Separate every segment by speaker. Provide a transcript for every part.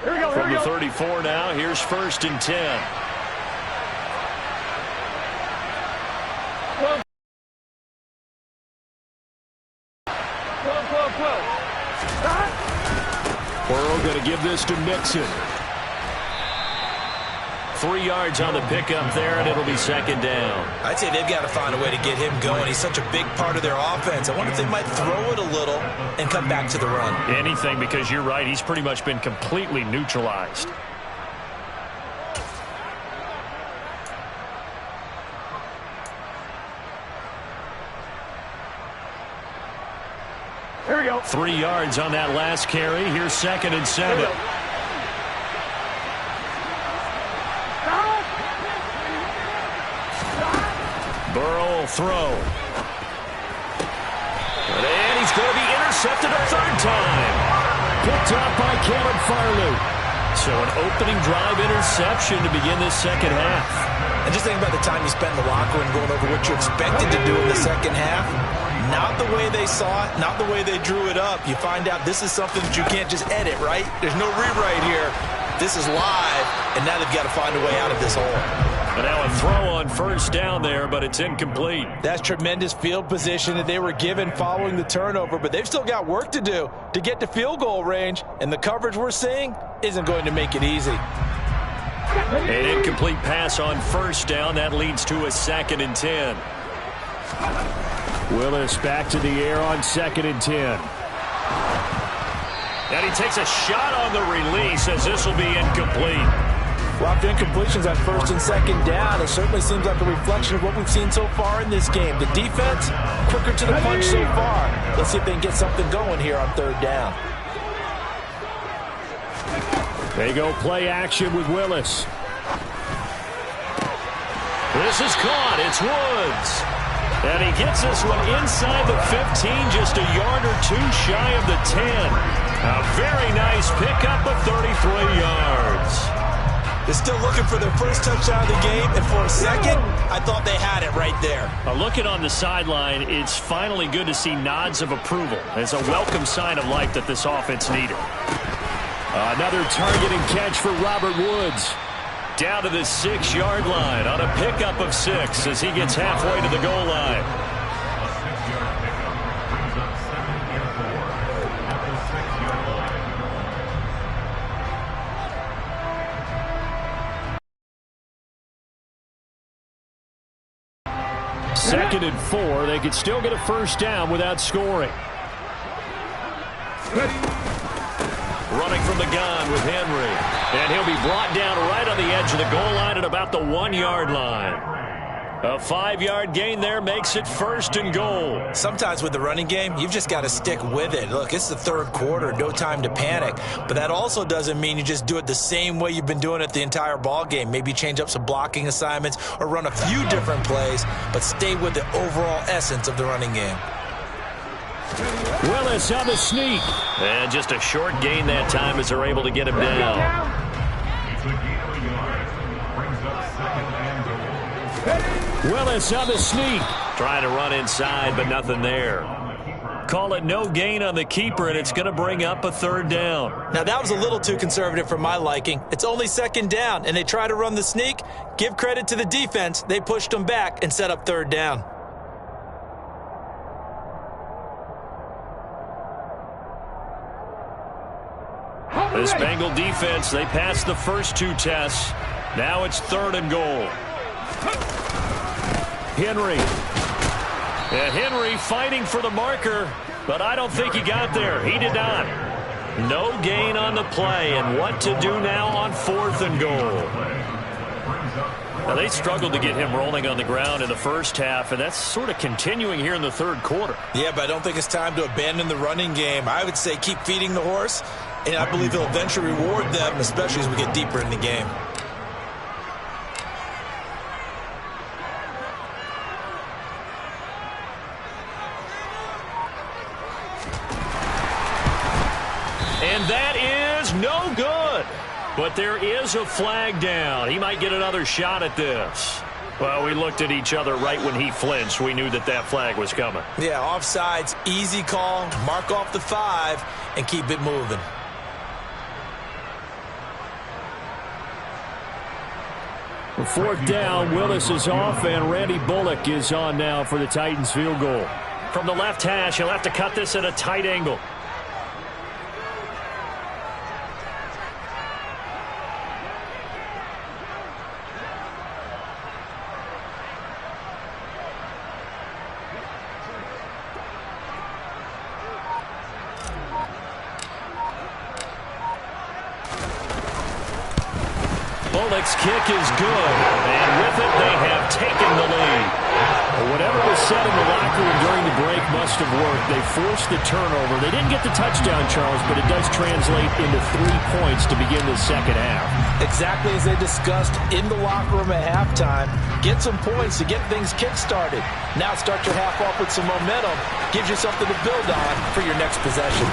Speaker 1: From the 34 now, here's 1st and 10. Burrow going to give this to Mixon. 3 yards on the pickup there, and it'll be 2nd down.
Speaker 2: I'd say they've got to find a way to get him going. He's such a big part of their offense. I wonder if they might throw it a little and come back to the run.
Speaker 1: Anything, because you're right. He's pretty much been completely neutralized.
Speaker 3: Here we go.
Speaker 1: 3 yards on that last carry. Here's 2nd and 7. Burrow will throw. And he's going to be intercepted a 3rd time. Picked up by Caleb Farley. So an opening drive interception to begin this 2nd half.
Speaker 2: And just think about the time you spent in the locker room going over what you expected to do in the 2nd half. Not the way they saw it, not the way they drew it up. You find out this is something that you can't just edit, right? There's no rewrite here. This is live, and now they've got to find a way out of this hole.
Speaker 1: But now a throw on 1st down there, but it's incomplete.
Speaker 2: That's tremendous field position that they were given following the turnover, but they've still got work to do to get to field goal range, and the coverage we're seeing isn't going to make it easy.
Speaker 1: An incomplete pass on 1st down. That leads to a 2nd and 10. Willis back to the air on 2nd and 10. And he takes a shot on the release as this will be incomplete.
Speaker 2: Well, after incompletions on 1st and 2nd down, it certainly seems like a reflection of what we've seen so far in this game. The defense, quicker to the punch so far. Let's see if they can get something going here on 3rd down.
Speaker 1: They go play action with Willis. This is caught. It's Woods. And he gets this one inside the 15, just a yard or 2 shy of the 10. A very nice pickup of 33 yards.
Speaker 2: They're still looking for their first touchdown of the game, and for a second, I thought they had it right there.
Speaker 1: Looking on the sideline, it's finally good to see nods of approval. It's a welcome sign of life that this offense needed. Another target and catch for Robert Woods. Down to the 6-yard line on a pickup of 6 as he gets halfway to the goal line. Second and 4. They could still get a 1st down without scoring. Running from the gun with Henry. And he'll be brought down right on the edge of the goal line at about the 1-yard line. A 5-yard gain there makes it 1st and goal.
Speaker 2: Sometimes with the running game, you've just got to stick with it. Look, it's the 3rd quarter, no time to panic. But that also doesn't mean you just do it the same way you've been doing it the entire ball game. Maybe change up some blocking assignments or run a few different plays, but stay with the overall essence of the running game.
Speaker 1: Willis on the sneak. And just a short gain that time as they're able to get him down. Willis on the sneak. Trying to run inside, but nothing there. Call it no gain on the keeper, and it's going to bring up a 3rd down.
Speaker 2: Now, that was a little too conservative for my liking. It's only 2nd down, and they try to run the sneak. Give credit to the defense. They pushed them back and set up 3rd down.
Speaker 1: This Bengal defense, they passed the first 2 tests. Now it's 3rd and goal. Henry. And Henry fighting for the marker, but I don't think he got there. He did not. No gain on the play, and what to do now on 4th and goal. Now, they struggled to get him rolling on the ground in the 1st half, and that's sort of continuing here in the 3rd quarter.
Speaker 2: Yeah, but I don't think it's time to abandon the running game. I would say keep feeding the horse, and I believe he'll eventually reward them, especially as we get deeper in the game.
Speaker 1: And that is no good. But there is a flag down. He might get another shot at this. Well, we looked at each other right when he flinched. We knew that that flag was coming.
Speaker 2: Yeah, offsides, easy call. Mark off the 5 and keep it moving.
Speaker 1: Fourth down, Willis is off, and Randy Bullock is on now for the Titans field goal. From the left hash, he'll have to cut this at a tight angle. Bullock's kick is good, and with it, they have taken the lead. Whatever was said in the locker room during the break must have worked. They forced the turnover. They didn't get the touchdown, Charles, but it does translate into 3 points to begin the second half.
Speaker 2: Exactly as they discussed in the locker room at halftime. Get some points to get things kick-started. Now start your half off with some momentum. Gives you something to build on for your next possession.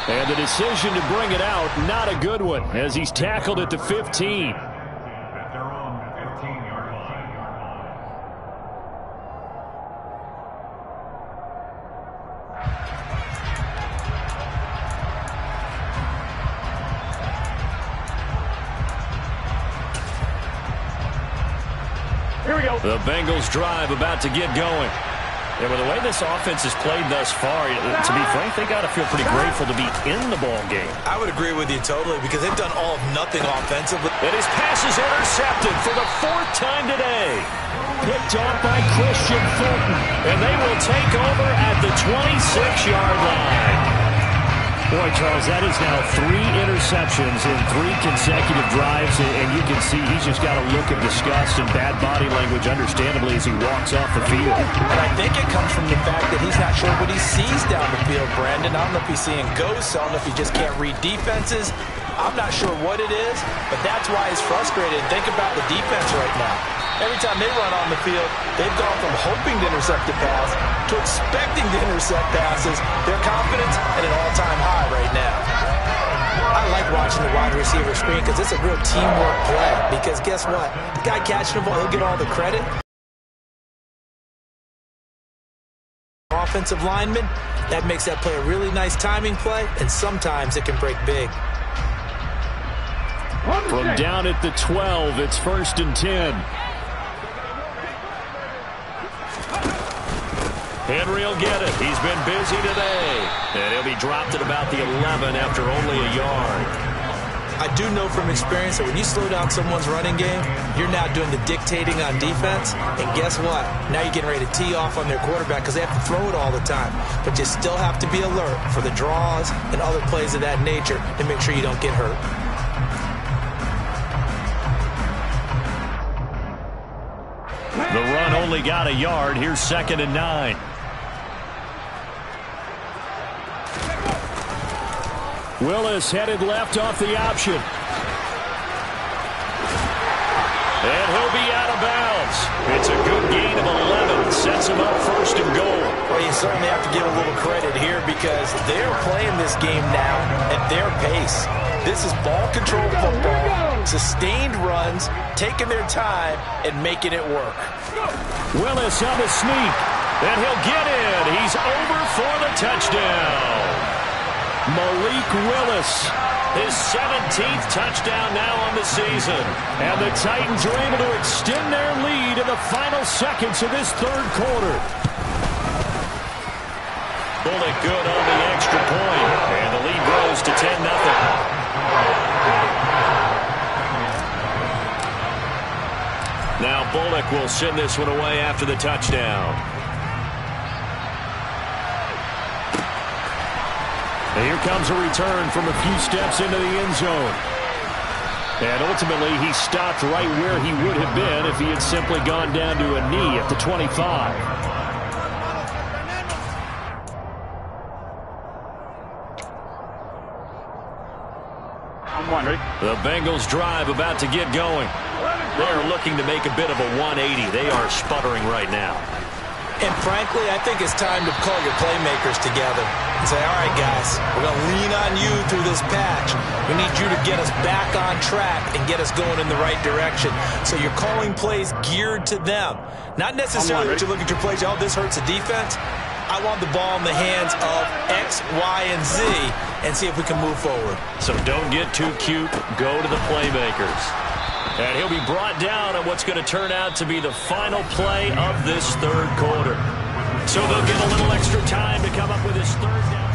Speaker 1: And the decision to bring it out, not a good one, as he's tackled at the 15.
Speaker 3: At their own 15-yard line.
Speaker 1: Here we go. The Bengals drive about to get going. Yeah, with the way this offense has played thus far, to be frank, they got to feel pretty grateful to be in the ball game.
Speaker 2: I would agree with you totally because they've done all of nothing offensively.
Speaker 1: And his pass is intercepted for the 4th time today. Picked off by Christian Fulton, and they will take over at the 26-yard line. Boy, Charles, that is now 3 interceptions in 3 consecutive drives, and you can see he's just got a look of disgust and bad body language, understandably, as he walks off the field.
Speaker 2: And I think it comes from the fact that he's not sure what he sees down the field, Brandon. I don't know if he's seeing ghosts. I don't know if he just can't read defenses. I'm not sure what it is, but that's why he's frustrated. Think about the defense right now. Every time they run on the field, they've gone from hoping to intercept a pass to expecting to intercept passes. Their confidence at an all-time high right now. I like watching the wide receiver screen because it's a real teamwork play. Because guess what? The guy catching the ball, he'll get all the credit. Offensive lineman, that makes that play a really nice timing play, and sometimes it can break big.
Speaker 1: From down at the 12, it's 1st and 10. Henry will get it. He's been busy today. And he'll be dropped at about the 11 after only a yard.
Speaker 2: I do know from experience that when you slow down someone's running game, you're now doing the dictating on defense. And guess what? Now you're getting ready to tee off on their quarterback because they have to throw it all the time. But you still have to be alert for the draws and other plays of that nature to make sure you don't get hurt.
Speaker 1: The run only got a yard. Here's 2nd and 9. Willis headed left off the option. And he'll be out of bounds. It's a good gain of 11. Sets him up 1st and goal.
Speaker 2: Well, you certainly have to give a little credit here because they're playing this game now at their pace. This is ball control football, sustained runs, taking their time, and making it work.
Speaker 1: Willis on the sneak, and he'll get in. He's over for the touchdown. Malik Willis, his 17th touchdown now on the season. And the Titans are able to extend their lead in the final seconds of this 3rd quarter. Bullock good on the extra point, and the lead grows to 10-0. Now Bullock will send this one away after the touchdown. And here comes a return from a few steps into the end zone. And ultimately, he stopped right where he would have been if he had simply gone down to a knee at the 25. The Bengals drive about to get going. They're looking to make a bit of a 180. They are sputtering right now.
Speaker 2: And frankly, I think it's time to call your playmakers together and say, all right, guys, we're going to lean on you through this patch. We need you to get us back on track and get us going in the right direction. So you're calling plays geared to them. Not necessarily that you look at your plays, oh, this hurts the defense. I want the ball in the hands of X, Y, and Z and see if we can move forward.
Speaker 1: So don't get too cute. Go to the playmakers. And he'll be brought down on what's going to turn out to be the final play of this third quarter. So they'll get a little extra time to come up with his third down.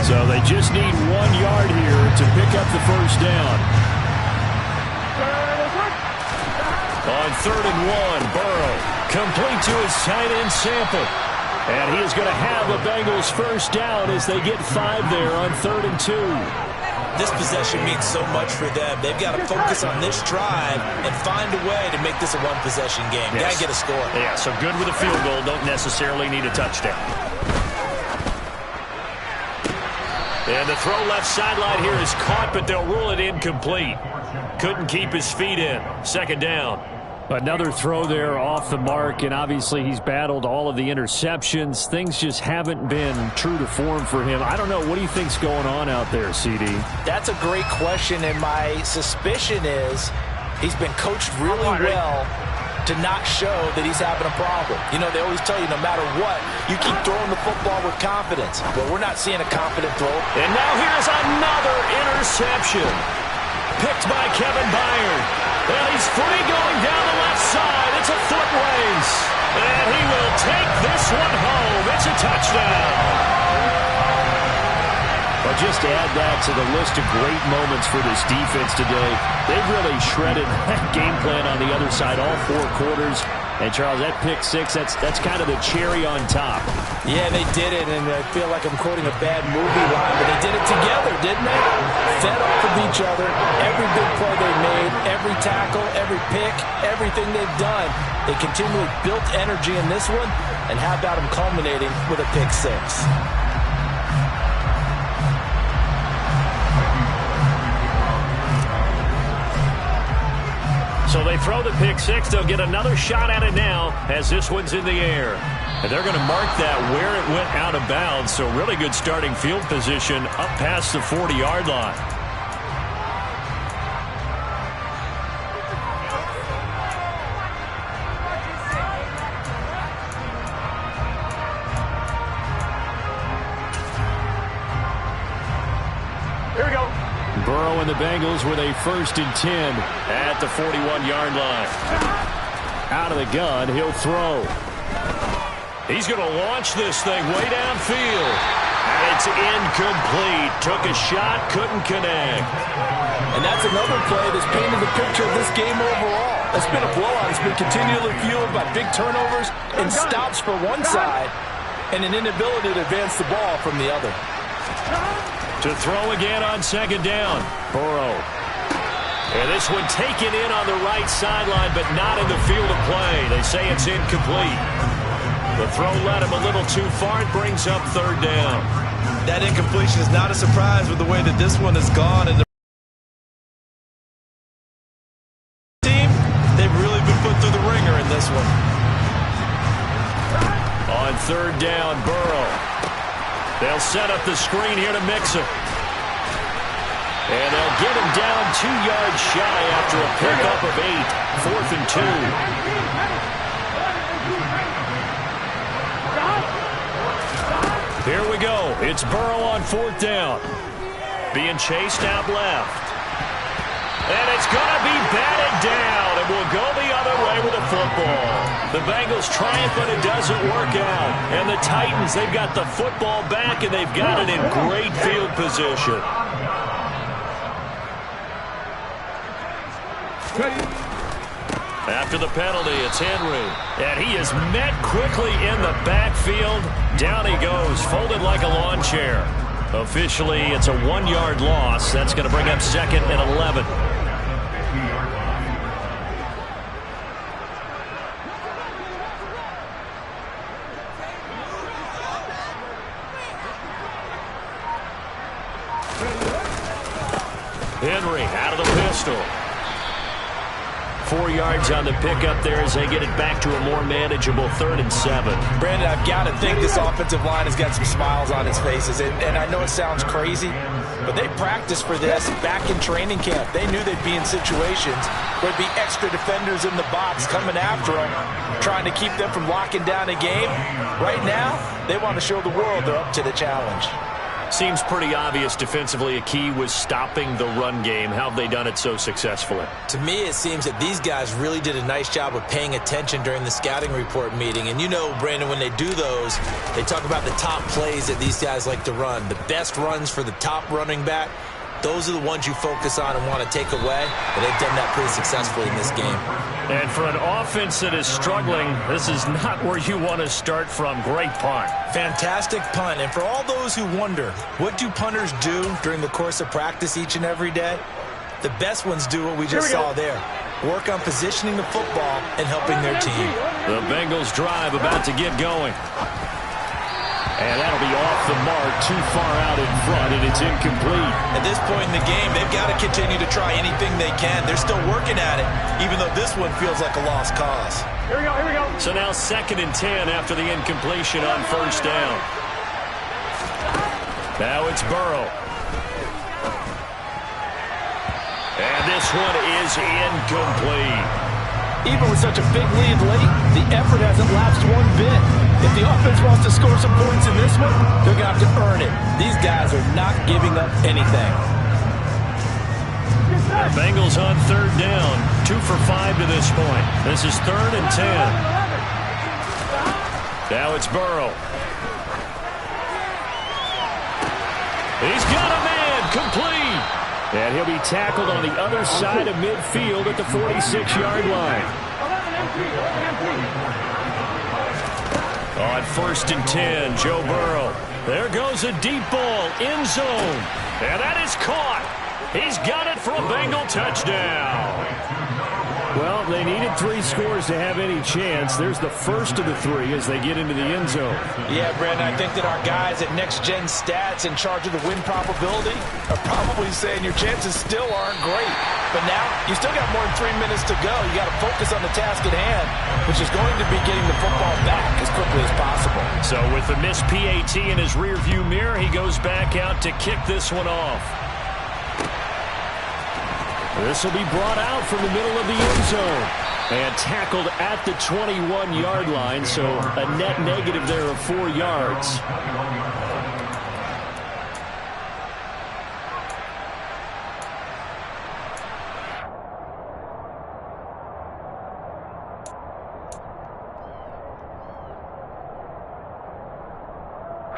Speaker 4: So they just need 1 yard here to pick up the first down.
Speaker 1: On 3rd and 1, Burrow complete to his tight end Sample.
Speaker 4: And he is going to have the Bengals first down as they get 5 there on 3rd and 2.
Speaker 2: This possession means so much for them. They've got to focus on this drive and find a way to make this a one-possession game.
Speaker 1: Yes.
Speaker 2: Got to get a score.
Speaker 1: Yeah, so good with a field goal. Don't necessarily need a touchdown. And the throw left sideline here is caught, but they'll rule it incomplete. Couldn't keep his feet in. 2nd down.
Speaker 4: Another throw there off the mark, and obviously he's battled all of the interceptions. Things just haven't been true to form for him. I don't know. What do you think's going on out there, CD?
Speaker 2: That's a great question, and my suspicion is he's been coached really well to not show that he's having a problem. You know, they always tell you no matter what, you keep throwing the football with confidence. But we're not seeing a confident throw.
Speaker 1: And now here's another interception. Picked by Kevin Byard. And he's free going down the left side. It's a foot race. And he will take this one home. It's a touchdown.
Speaker 4: Well, just to add that to the list of great moments for this defense today, they've really shredded that game plan on the other side all 4 quarters. And, Charles, that pick 6, that's kind of the cherry on top.
Speaker 2: Yeah, they did it, and I feel like I'm quoting a bad movie line, but they did it together, didn't they? Fed off of each other, every big play they made, every tackle, every pick, everything they've done. They continually built energy in this one, and how about them culminating with a pick 6?
Speaker 1: So they throw the pick 6. They'll get another shot at it now as this one's in the air. And they're going to mark that where it went out of bounds. So really good starting field position up past the 40-yard line.
Speaker 4: Here we go. Burrow and the Bengals with a 1st and 10 at the 41-yard line. Out of the gun, he'll throw.
Speaker 1: He's going to launch this thing way downfield. And it's incomplete. Took a shot, couldn't connect.
Speaker 2: And that's another play that's painted the picture of this game overall. It's been a blowout. It's been continually fueled by big turnovers and stops for one side and an inability to advance the ball from the other.
Speaker 1: To throw again on 2nd down. Burrow. And this one taken in on the right sideline, but not in the field of play. They say it's incomplete. The throw led him a little too far. It brings up 3rd down.
Speaker 2: That incompletion is not a surprise with the way that this one has gone. And the team, they've really been put through the ringer in this one.
Speaker 1: On 3rd down, Burrow. They'll set up the screen here to Mixon. And they'll get him down 2 yards shy after a pickup of 8. 4th and 2. Here we go. It's Burrow on 4th down. Being chased out left. And it's going to be batted down. And will go the other way with the football. The Bengals triumph, but it doesn't work out. And the Titans, they've got the football back, and they've got it in great field position. After the penalty, it's Henry. And he is met quickly in the backfield. Down he goes, folded like a lawn chair. Officially, it's a 1-yard loss. That's going to bring up 2nd and 11. Henry out of the pistol. 4 yards on the pickup there as they get it back to a more manageable 3rd and 7.
Speaker 2: Brandon, I've got to think this offensive line has got some smiles on its faces. And I know it sounds crazy, but they practiced for this back in training camp. They knew they'd be in situations where there'd be extra defenders in the box coming after them, trying to keep them from locking down a game. Right now, they want to show the world they're up to the challenge.
Speaker 1: Seems pretty obvious defensively a key was stopping the run game. How have they done it so successfully?
Speaker 2: To me, it seems that these guys really did a nice job of paying attention during the scouting report meeting. And you know, Brandon, when they do those, they talk about the top plays that these guys like to run. The best runs for the top running back, those are the ones you focus on and want to take away. And they've done that pretty successfully in this game.
Speaker 1: And for an offense that is struggling, this is not where you want to start from. Great punt.
Speaker 2: Fantastic punt. And for all those who wonder, what do punters do during the course of practice each and every day? The best ones do what we just saw there. Work on positioning the football and helping their team.
Speaker 1: The Bengals drive about to get going. And that'll be off the mark, too far out in front, and it's incomplete.
Speaker 2: At this point in the game, they've got to continue to try anything they can. They're still working at it, even though this one feels like a lost cause.
Speaker 3: Here we go.
Speaker 1: So now 2nd and 10 after the incompletion on 1st down. Now it's Burrow. And this one is incomplete.
Speaker 5: Even with such a big lead late, the effort hasn't lapsed one bit. If the offense wants to score some points in this one, they're going to have to earn it. These guys are not giving up anything.
Speaker 1: The Bengals on 3rd down, 2 for 5 to this point. This is 3rd and 10. Now it's Burrow. He's got a man, complete.
Speaker 4: And he'll be tackled on the other side of midfield at the 46-yard line.
Speaker 1: On 1st and 10, Joe Burrow. There goes a deep ball, end zone. And that is caught. He's got it for a Bengal touchdown.
Speaker 4: Well, they needed 3 scores to have any chance. There's the first of the 3 as they get into the end zone.
Speaker 5: Yeah, Brandon, I think that our guys at Next Gen Stats in charge of the win probability are probably saying your chances still aren't great. But now, you still got more than 3 minutes to go. You got to focus on the task at hand, which is going to be getting the football back as quickly as possible.
Speaker 1: So with the missed PAT in his rearview mirror, he goes back out to kick this one off.
Speaker 4: This will be brought out from the middle of the end zone and tackled at the 21-yard line, so a net negative there of 4 yards.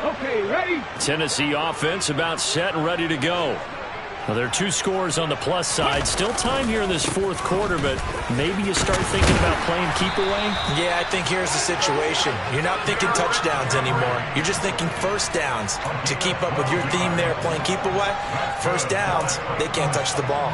Speaker 3: Okay, ready?
Speaker 1: Tennessee offense about set and ready to go. Well, there are 2 scores on the plus side. Still time here in this 4th quarter, but maybe you start thinking about playing keep away?
Speaker 2: Yeah, I think here's the situation. You're not thinking touchdowns anymore. You're just thinking first downs. To keep up with your theme there, playing keep away, first downs, they can't touch the ball.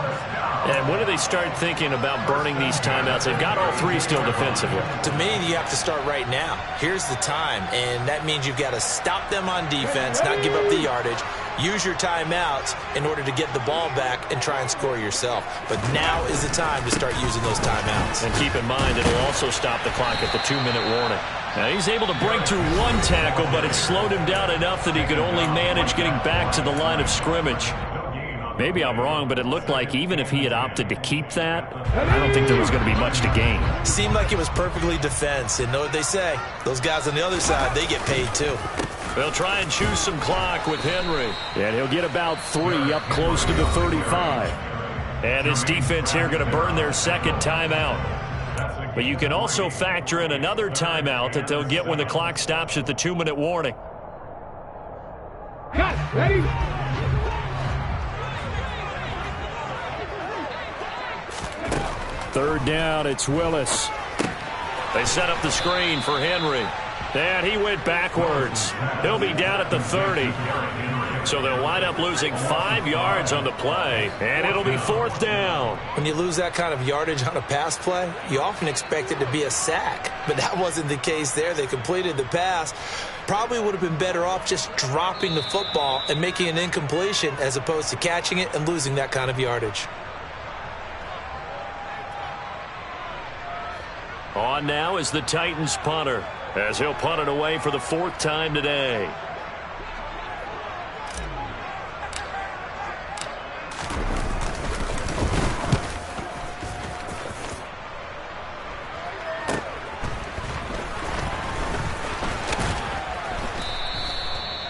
Speaker 1: And when do they start thinking about burning these timeouts? They've got all 3 still defensively.
Speaker 2: To me, you have to start right now. Here's the time, and that means you've got to stop them on defense, not give up the yardage, use your timeouts in order to get the ball back and try and score yourself. But now is the time to start using those timeouts.
Speaker 1: And keep in mind, it'll also stop the clock at the 2-minute warning. Now, he's able to break through 1 tackle, but it slowed him down enough that he could only manage getting back to the line of scrimmage. Maybe I'm wrong, but it looked like even if he had opted to keep that, I don't think there was going to be much to gain.
Speaker 2: Seemed like it was perfectly defense, and know what they say. Those guys on the other side, they get paid too.
Speaker 1: They'll try and choose some clock with Henry.
Speaker 4: And he'll get about 3 up close to the 35.
Speaker 1: And his defense here going to burn their 2nd timeout. But you can also factor in another timeout that they'll get when the clock stops at the 2-minute warning.
Speaker 3: Cut, ready?
Speaker 4: Third down, it's Willis.
Speaker 1: They set up the screen for Henry. And he went backwards. He'll be down at the 30. So they'll wind up losing 5 yards on the play, and it'll be 4th down.
Speaker 2: When you lose that kind of yardage on a pass play, you often expect it to be a sack. But that wasn't the case there. They completed the pass. Probably would have been better off just dropping the football and making an incompletion as opposed to catching it and losing that kind of yardage.
Speaker 1: On now is the Titans punter, as he'll punt it away for the 4th time today.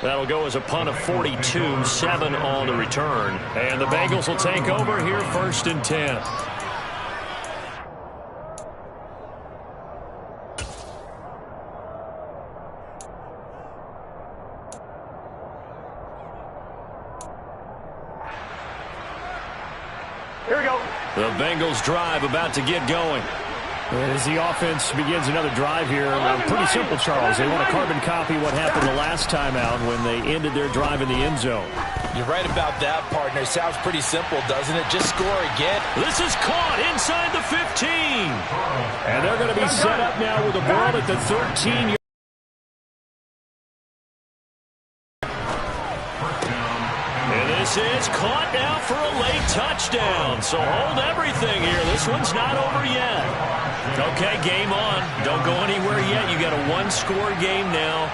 Speaker 1: That'll go as a punt of 42, 7 on the return. And the Bengals will take over here, 1st and 10.
Speaker 3: Here we go.
Speaker 1: The Bengals drive about to get going.
Speaker 4: As the offense begins another drive here, pretty simple, Charles. They want to carbon copy what happened the last time out when they ended their drive in the end zone.
Speaker 5: You're right about that, partner. Sounds pretty simple, doesn't it? Just score again.
Speaker 1: This is caught inside the 15.
Speaker 4: And they're going to be set up now with a ball at the 13.
Speaker 1: And this is caught now for a late touchdown. So hold everything here. This one's not over yet. Okay, game on. Don't go anywhere yet. You got a one-score game now.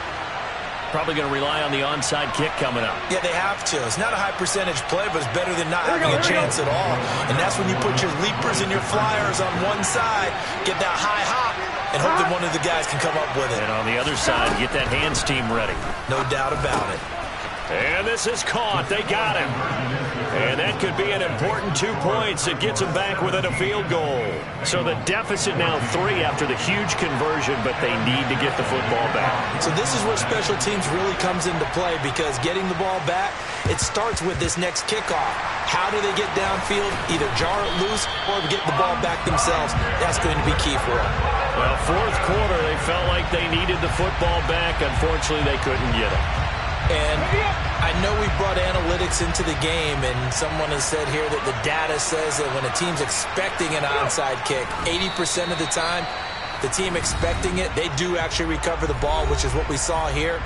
Speaker 1: Probably going to rely on the onside kick coming up.
Speaker 5: Yeah, they have to. It's not a high-percentage play, but it's better than not having a chance at all. And that's when you put your leapers and your flyers on one side, get that high hop, and hope that one of the guys can come up with it.
Speaker 1: And on the other side, get that hands team ready.
Speaker 5: No doubt about it.
Speaker 1: And this is caught. They got him. And that could be an important 2 points. It gets them back within a field goal. So the deficit now 3 after the huge conversion, but they need to get the football back.
Speaker 5: So this is where special teams really comes into play, because getting the ball back, it starts with this next kickoff. How do they get downfield? Either jar it loose or get the ball back themselves. That's going to be key for them.
Speaker 1: Well, 4th quarter, they felt like they needed the football back. Unfortunately, they couldn't get it.
Speaker 5: And I know we brought analytics into the game, and someone has said here that the data says that when a team's expecting an onside kick, 80% of the time, the team expecting it, they do actually recover the ball, which is what we saw here.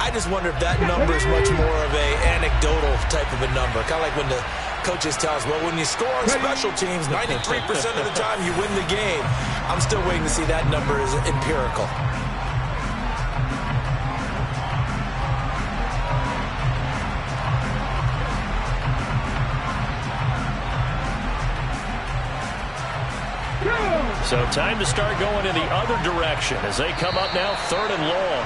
Speaker 5: I just wonder if that number is much more of a anecdotal type of a number. Kind of like when the coaches tell us, well, when you score on special teams, 93% of the time you win the game. I'm still waiting to see that number is empirical.
Speaker 1: So time to start going in the other direction as they come up now 3rd and long.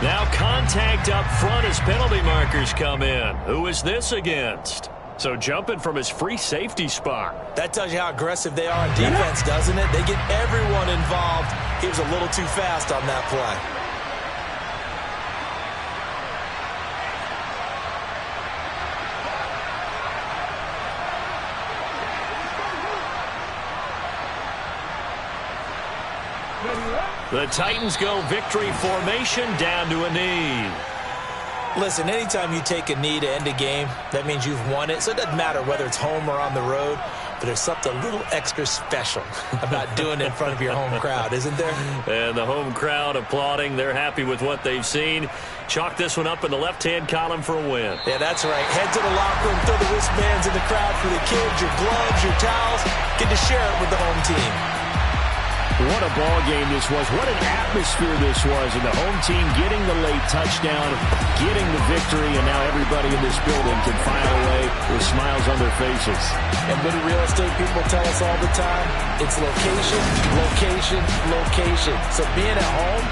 Speaker 1: Now contact up front as penalty markers come in. Who is this against? So jumping from his free safety spot.
Speaker 5: That tells you how aggressive they are on defense, doesn't it? They get everyone involved. He was a little too fast on that play.
Speaker 1: The Titans go victory formation down to a knee.
Speaker 5: Listen, anytime you take a knee to end a game, that means you've won it. So it doesn't matter whether it's home or on the road, but there's something a little extra special about doing it in front of your home crowd, isn't there?
Speaker 1: And the home crowd applauding. They're happy with what they've seen. Chalk this one up in the left-hand column for a win.
Speaker 5: Yeah, that's right. Head to the locker room, throw the wristbands in the crowd for the kids, your gloves, your towels. Get to share it with the home team.
Speaker 4: What a ball game this was. What an atmosphere this was. And the home team getting the late touchdown, getting the victory, and now everybody in this building can file away with smiles on their faces.
Speaker 5: And what do real estate people tell us all the time? It's location, location, location. So being at home,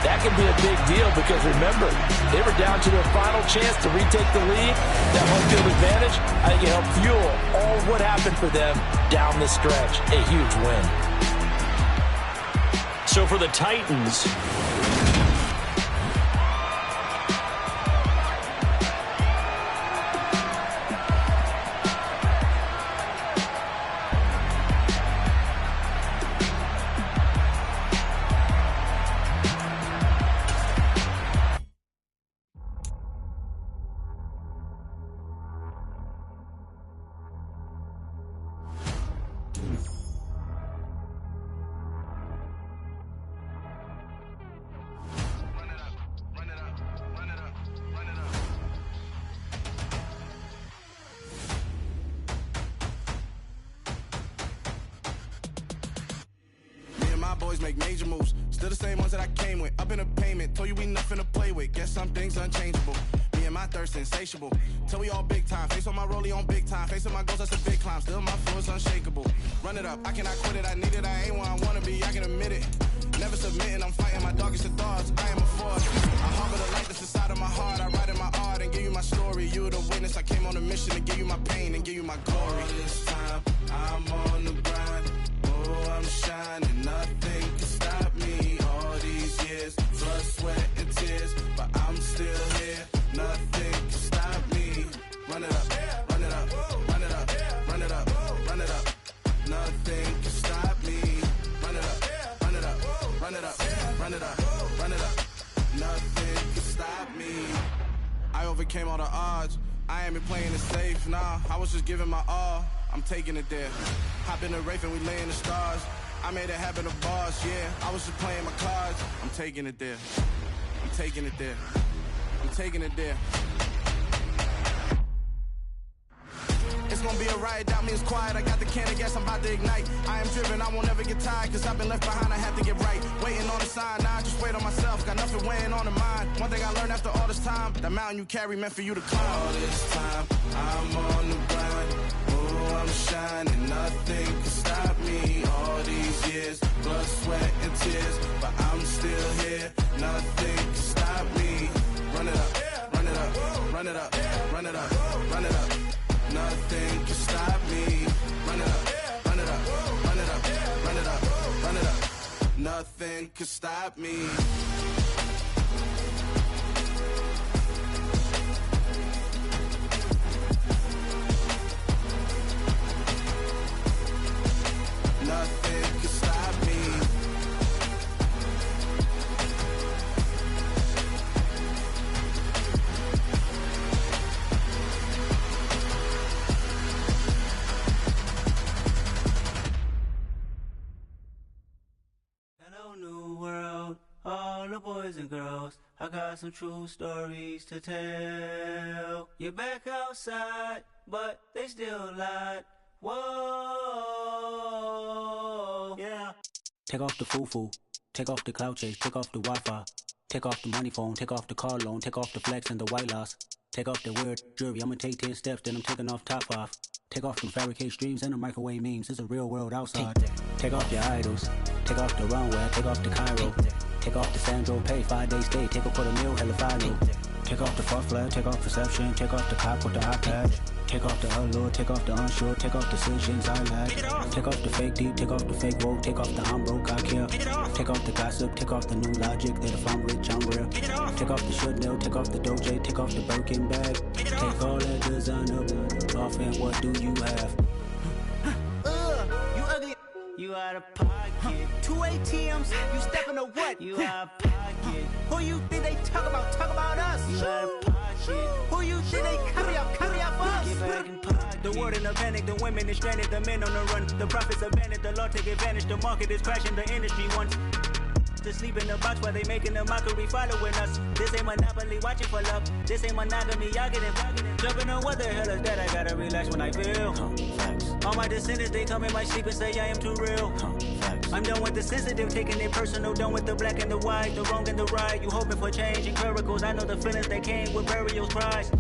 Speaker 5: that can be a big deal because, remember, they were down to their final chance to retake the lead. That home field advantage, I think it helped fuel all what happened for them down the stretch. A huge win.
Speaker 1: So for the Titans,
Speaker 6: Make major moves, still the same ones that I came with. Up in a payment, told you we nothing to play with. Guess some things unchangeable. Me and my thirst insatiable. Till we all big time. Face on my rollie on big time. Face on my goals, that's a big climb. Still my flow is unshakable. Run it up, I cannot quit it. I need it, I ain't where I wanna be. I can admit it. Never submitting, I'm fighting my doggish thoughts. I am a force. I harbor the light that's inside of my heart. my glory. All this time, I'm on the grind. Oh, I'm shining, nothing can stop me. All these years, blood, sweat, and tears, but I'm still here. Nothing can stop me. Run it up, run it up, run it up, run it up, run it up. Nothing can stop me. Run it up, run it up, run it up, run it up, run it up. Nothing can stop me. I overcame all the odds. I ain't been playing it safe, nah. I was just giving my all. I'm taking it there. Hop in the Wraith and we lay in the stars. I made it happen to boss, yeah. I was just playing my cards. I'm taking it there. I'm taking it there. I'm taking it there. It's gonna be a riot, doubt me it's quiet. I got the can of gas, I'm about to ignite. I am driven, I won't ever get tired, cause I've been left behind, I have to get right. Waiting on the sign, now I just wait on myself. Got nothing weighing on the mind. One thing I learned after all this time, that mountain you carry meant for you to climb. All this time, I'm on the grind. Oh, I'm shining, nothing can stop me. All these years, blood, sweat, and tears, but I'm still here. Nothing can stop me. Run it up, run it up, run it up, run it up, run it up. Nothing can stop me. Run it up, run it up, run it up, run it up, run it up. Nothing can stop me. Nothing can stop me.
Speaker 7: Hello, new world, all the boys and girls. I got some true stories to tell. You're back outside, but they still lied. Whoa, yeah. Take off the foo-foo, take off the cloud chase, take off the Wi-Fi, take off the money phone, take off the car loan, take off the flex and the white loss. Take off the weird jewelry, I'ma take 10 steps, then I'm taking off top 5. Take off them fabricated streams and the microwave memes, it's a real world outside. Take off your idols, take off the runway, take off the Cairo. Take off the Sandro Pay, 5-day stay, take a quarter meal, hella final. Take off the far flag, take off perception, take off the cop with the hot patch. Take off the allure, take off the unsure, take off decisions I lack. Take off the fake deep, take off the fake woke, take off the I'm broke, I care. Take off the gossip, take off the new logic that if I'm rich, I'm real. Take off the should know, take off the Doja, take off the Birkin bag. Take all that designer off and what do you have? You ugly. You out of pocket. 2 ATMs, you stepping to what? You out of pocket. Who you think they talk about us? You out of pocket. Who you think they carry out for us? Get back in pocket. The world in a panic, the women is stranded, the men on the run. The profits abandoned, the law take advantage, the market is crashing, the industry wants to sleep in the box while they making a mockery following us. This ain't Monopoly, watching for love. This ain't monogamy, y'all getting jumping on what the hell is that? I gotta relax when I feel. All my descendants, they come in my sleep and say I am too real. I'm done with the sensitive, taking it personal, done with the black and the white, the wrong and the right. You hoping for change and miracles, I know the feelings that came with burial cries.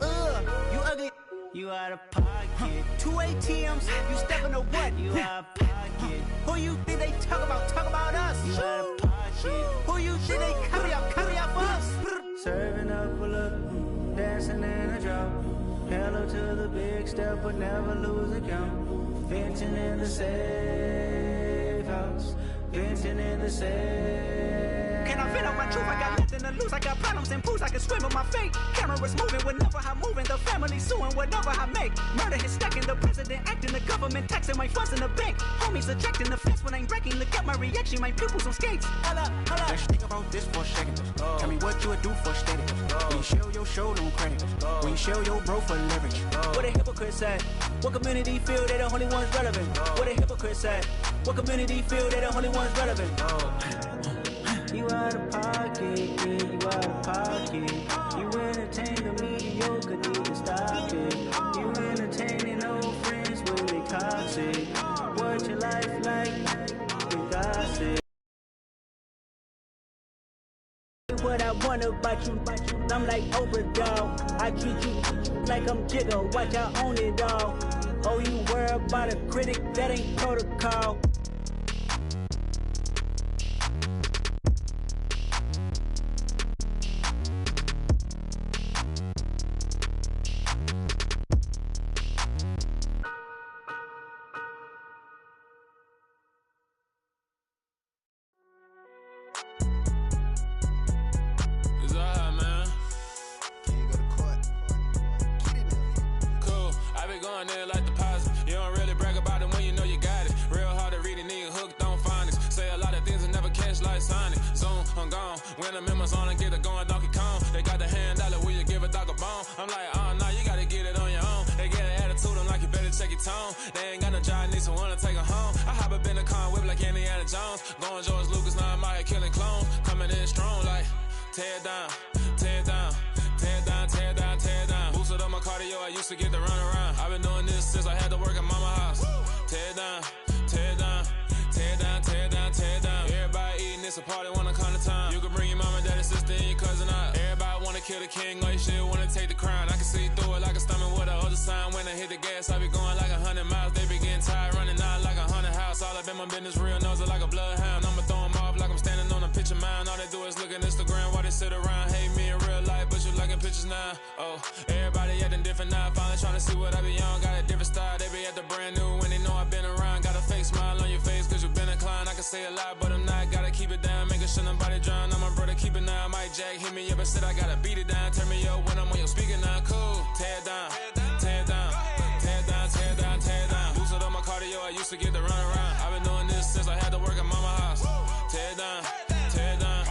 Speaker 7: You ugly. You out of pocket. 2 ATMs, you stepping to what? You out of pocket. Who you think they talk about us? You out of pocket. Who you think they carry out for us? Serving up a look, dancing in a drop. Hello to the big step, but never lose a count. Venting in the safe house. Venting in the safe. Can I vent out my truth? I got nothing to lose. I got problems and pools. I can swim with my fate. Cameras moving whenever I'm moving. The family suing whatever I make. Murder is stacking. The president acting. The government taxing my funds in the bank. Homies ejecting the fence when I'm breaking. Look at my reaction. My pupils on skates. Holla, holla. Let's think about this for a second. Tell me what you would do for steady. When you show your show, no credit. When you show your bro for leverage. What a hypocrite said. What community feel they the only ones relevant? What a hypocrite said. What community feel they the only ones relevant? You out of pocket, yeah, you out of pocket. You entertain the mediocre, need to stop it. You entertaining old friends when they toxic. What your life like? You gossip. What I want about you, I'm like Oprah, dog. I treat you like I'm Jigga, watch I own it all. Oh, you worry about a critic, that ain't protocol.
Speaker 8: It's alright, man.
Speaker 6: Can you go to court? Get it now.
Speaker 8: Cool, I been going there like deposit. You don't really brag about it when you know you got it. Real hard to read it, nigga hooked on phonics. Say a lot of things and never catch like Sonic. Zoom, I'm gone. When the members on and get it going Donkey Kong. They got the hand dollar, will you give a dog a bone? I'm like, oh, no, you gotta get it on your own. They get an attitude, I'm like, you better check your tone. They ain't got no job, need someone to take her home. I hop up in the car, whip like Indiana Jones. Going George Lucas, now I'm out here killing clones. Coming in strong like, tear it down, tear it down. Tear it down, tear it down, tear it down. Boosted up my cardio, I used to get to run around. I've been doing this since I had to work at mama house. Tear it down, tear it down, tear it down, tear it down, tear it down. Everybody eating, it's a party, wanna come to town. You can bring your mama, daddy, sister, and your cousin out. Everybody wanna kill the king, like shit, wanna take the crown. I can see through it like a stomach with a other sign. When I hit the gas, I be going like 100 miles. They be getting tired, running out like 100 house. All up in my business, real nose like a bloodhound. I'ma throw 'em off like I'm standing on a picture mound. All they do is look at Instagram while they sit around. Hate me in real life, but you liking pictures now. Oh, everybody acting different now. Finally trying to see what I be on. Got a different style, they be at the brand new when they know I've been around. Got a fake smile on your face cause you been inclined. I can say a lot, but I'm not. Gotta keep it down, making sure nobody drown. I'm my brother, keep it now. Mike Jack hit me up and said I gotta beat it down. Turn me up when I'm on your speaker now. Cool, tear it down, tear it down, tear it down, tear it down, tear it down. Boosted up my cardio, I used to get to run around. I've been doing this since I had to work at mama house. Tear it down, tear it down,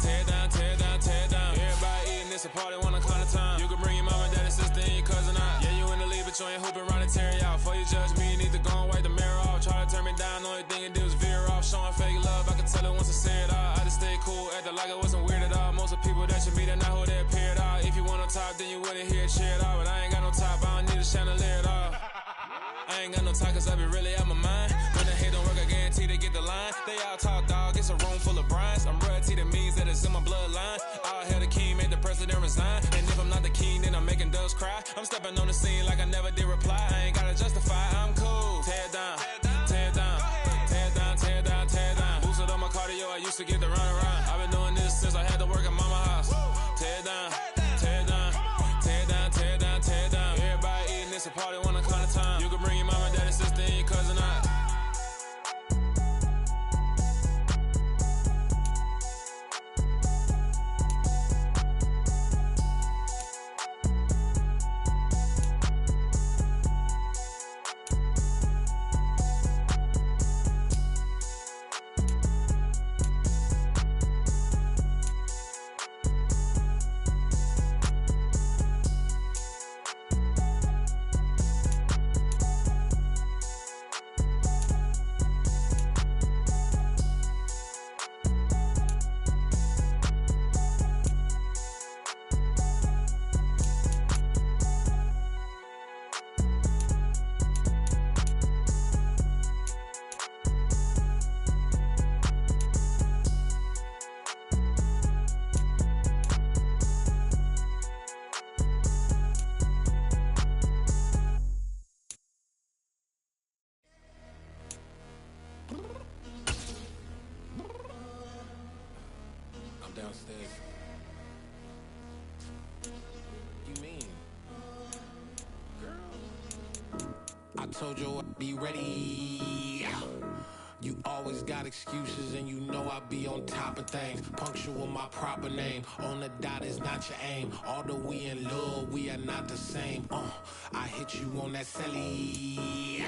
Speaker 8: tear it down, tear it down, tear it down. Everybody eating, it's a party, wanna come to town. You can bring your mama, daddy, sister, and your cousin out. Yeah, you in the lead, but you ain't hooping around and tear it out. Before you judge me, you need to go and wipe the mirror off. Try to turn me down, the only thing you do is veer off. Showing fake love, I can tell it once I say it all. I just stay cool, acting like I wasn't weird at all. Most of the people that you meet are not who they appear at all. If you want on top, then you wouldn't hear it cheer it all. But I ain't got no top, I don't need a chandelier at all. I ain't got no time cause I be really out my mind. When the hate don't work, I guarantee they get the line. They all talk dog, it's a room full of Bryans. I'm royalty, that means that it's in my bloodline. All hail the king, made the president resign. And if I'm not the king, then I'm making doves cry. I'm stepping on the scene like I never did reply. I ain't gotta justify, I'm cool. Tear it down, tear it down, tear it down, tear it down, tear it down. Boosted up my cardio, I used to get to run around. I've been doing this since I had to work at mama house. Tear it down, tear it down, tear it down, tear it down, tear it down. Everybody eating, it's a party, wanna come to town. You can bring your mama, daddy, sister, and your cousin out.
Speaker 9: I'm downstairs. You mean? Girl, I told you I'd be ready. You always got excuses and you know I be on top of things. Punctual my proper name. On the dot is not your aim. Although we in love, we are not the same. I hit you on that celly.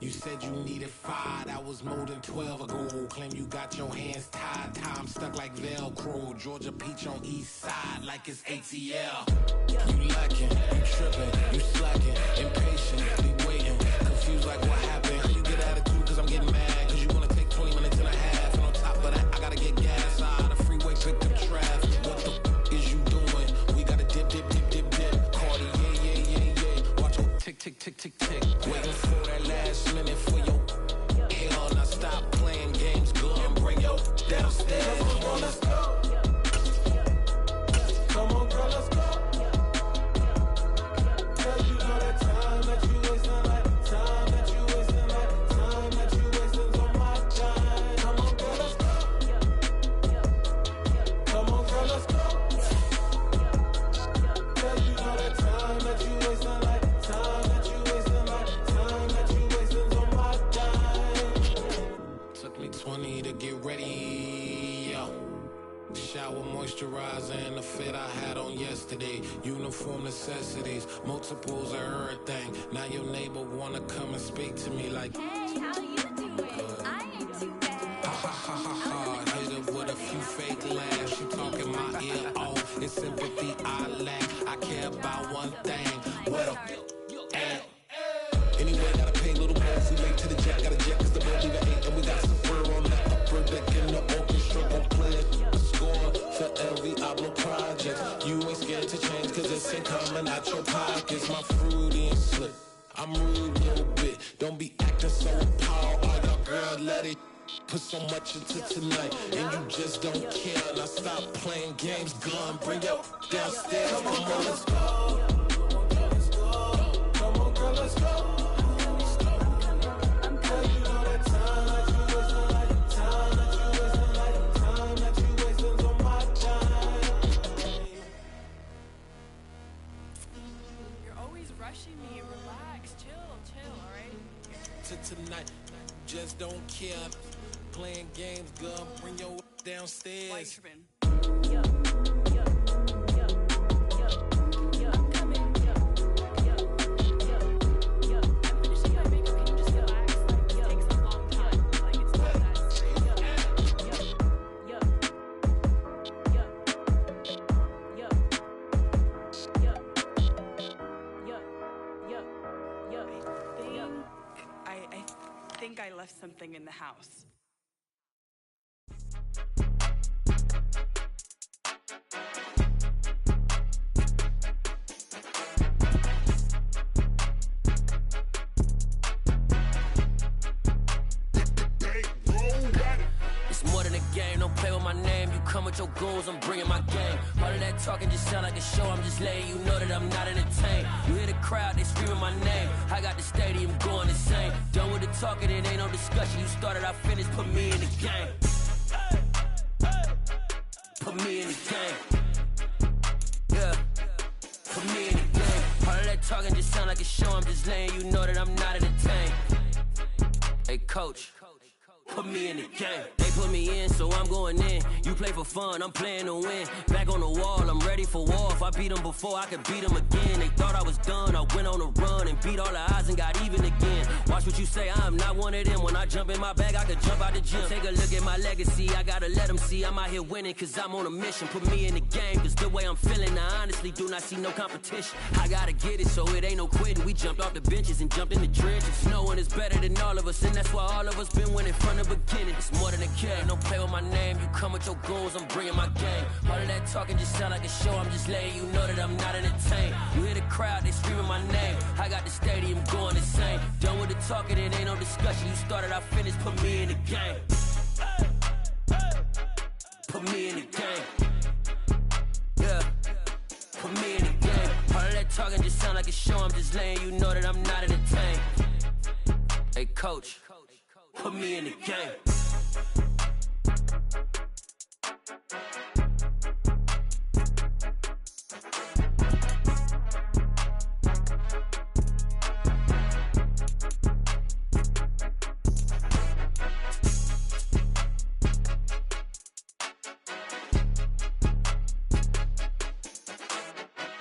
Speaker 9: You said you needed 5, that was more than 12 ago. Claim you got your hands tied, time stuck like Velcro. Georgia Peach on east side like it's ATL. You lacking, you tripping, you slacking, impatient, be waiting, confused like what happened. How you get attitude cause I'm getting mad, cause you wanna take 20 minutes and a half. And on top of that, I gotta get gas out of the freeway, pick up traffic. What the is you doing? We gotta dip, dip, dip, dip, dip. Cardi, yeah. Watch your tick, tick, tick, tick, tick. Waiting for that last minute for your hell. Now stop playing games, go and bring your downstairs. Come on, let's go. Come on, girl, let's go. Cause you know that time that you wasting, like time that you wasting, like time that you wasting on my time. Come on, girl, let's go. Come on, girl, let's go. Cause you know that time that you wasting, like time that you wasting, like time that you wasting on my time. Took me 20 to get ready, yo. Shower moisturizer and the fit I had on yesterday. Uniform necessities, multiples of everything. Now your neighbor wanna come and speak to me like,
Speaker 10: hey, how you doing? I ain't too bad.
Speaker 9: Ha ha ha ha ha. Hit her with a few fake laughs. She talking my ear off. It's sympathy I lack. I care about one thing. What a anyway, gotta pay a little more if we late to the jet. Got a jet cause the boat leave at 8. And we got some fur on that upper deck. And the orchestra gon' play a score for every Ablo project. You ain't scared to change cause it's ain't coming out your pockets. My fruity and slip, I'm rude a little bit. Don't be acting so appalled. All your girl let it put so much into tonight. And you just don't care. Now stop playing games, gun. Bring your downstairs. Come on, girl, let's go. Come on, girl, let's go.
Speaker 10: Me, relax, chill, all right?
Speaker 9: To tonight, just don't care. Playing games, girl, bring your downstairs.
Speaker 10: Yo. I'm coming. Yo. I'm finishing my makeup. Can you just relax? Like, it takes a long time. Like, it's not that serious. I think I left something in the house.
Speaker 11: It's more than a game, don't play with my name. You come with your goons, I'm bringing my game. All of that talking just sound like a show. I'm just letting you know that I'm not entertained. You hear the crowd, they screaming my name. I got the stadium going insane. Done with the talking, it ain't no discussion. You started, I finished, put me in the game. Put me in the game. Yeah, put me in the game. All of that talking just sound like a show. I'm just letting you know that I'm not entertained. Hey, coach, put me in the game. They put me in, so I'm going in. You play for fun, I'm playing to win. Back on the wall, I'm ready for war. If I beat them before, I could beat them again. They thought I was done, I went on a run and beat all the odds and got even again. Watch what you say, I'm not one of them. When I jump in my bag, I could jump out the gym. Take a look at my legacy, I gotta let them see I'm out here winning, cause I'm on a mission. Put me in the game, cause the way I'm feeling, I honestly do not see no competition. I gotta get it, so it ain't no quitting. We jumped off the benches and jumped in the trenches. No one is better than all of us, and that's why all of us been winning from the beginning. It's more than a game, don't play with my name. You come with your goons, I'm bringing my game. All of that talking just sound like a show. I'm just letting you know that I'm not entertained. You hear the crowd, they screaming my name. I got the stadium going insane. Done with the talking, it ain't no discussion. You started, I finished, put me in the game. Put me in the game. Yeah, put me in the game. All of that talking just sound like a show. I'm just letting you know that I'm not entertained. Hey, coach, put me in the game.